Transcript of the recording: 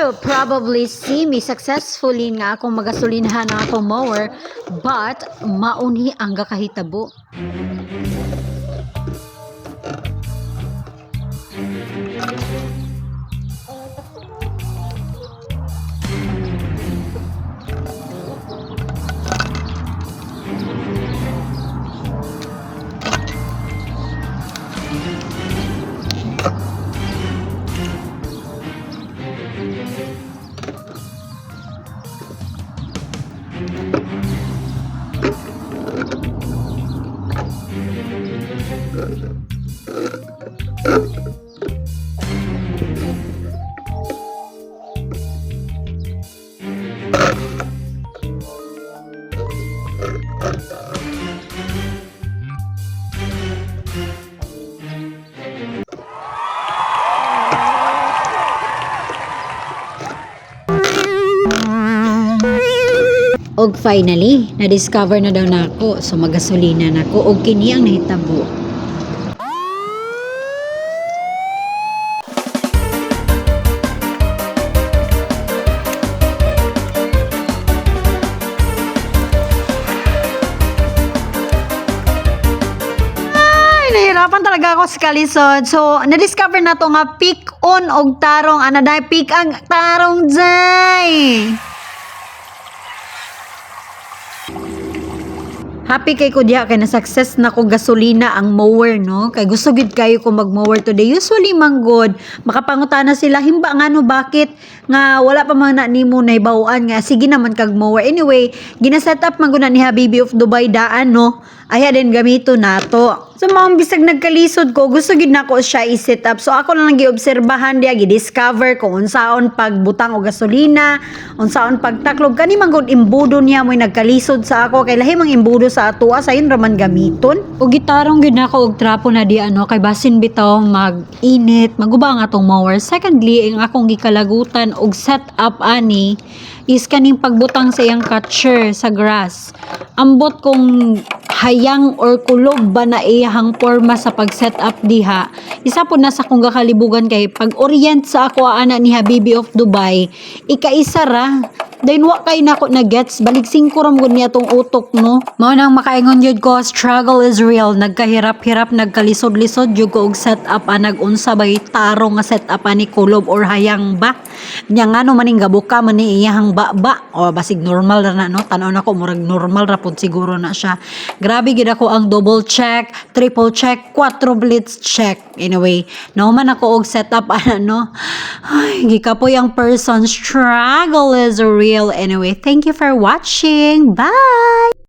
will probably see me successfully nga akong magasolinahan na akong mower, but mauni ang gakahitabo. Og finally, na-discover na daw nako, so magasolina nako og kini ang nahitabo. Nahirapan talaga ako sa kalisod. So, na-discover na to nga pick on og tarong. Ana dahil pick ang tarong jay. Happy kay ko diha kay na success na ko gasolina ang mower, no? Kay gusto gid kayo ko mag-mower today. Usually manggod, makapangutana sila himba ngano bakit nga wala pa man na nimo nahibaw-an nga sige naman kag mower. Anyway, gina-set up man gud na ni Habibi of Dubai daan, no? Aya din gamito nato. So mga bisag nagkalisod ko, gusto gid nako siya i-set up. So ako lang giobserbahan diya, gi-discover kung unsaon pagbutang og gasolina, unsaon pagtaklog kani man gud imbudo niya moy nagkalisod sa ako kay lahi mang imbudo sa atoa sayon raman gamiton. Og gitarong gid nako og trapo na di ano kay basin bitaw mag-init, maguba ang atong mower. Secondly, ang akong gikalagutan og set up ani is kaning pagbutang sa iyang catcher sa grass. Ambot kung hayang or kulog ba na iyahang forma sa pag-set up diha. Isa po na sa kong gakalibugan kay pag-orient sa ako ana ni Habibi of Dubai, ikaisa ra. Then wa kay nako na gets balik singkuram gud niya tong utok, no. Mao nang makaingon jud ko, struggle is real. Nagkahirap-hirap, nagkalisod-lisod jud ko og set up anag unsa bay tarong nga set up ani kulob or hayang ba. Nya ngano maning gabuka man ni iyahang ba o basig normal ra na, no. Tan-aw nako murag normal ra pud siguro na siya. Grabe gid ako ang double check, triple check, quadruplets check. Anyway, nauman ako og setup no. Ay, gikapoy ang person. Struggle is real. Anyway, thank you for watching. Bye!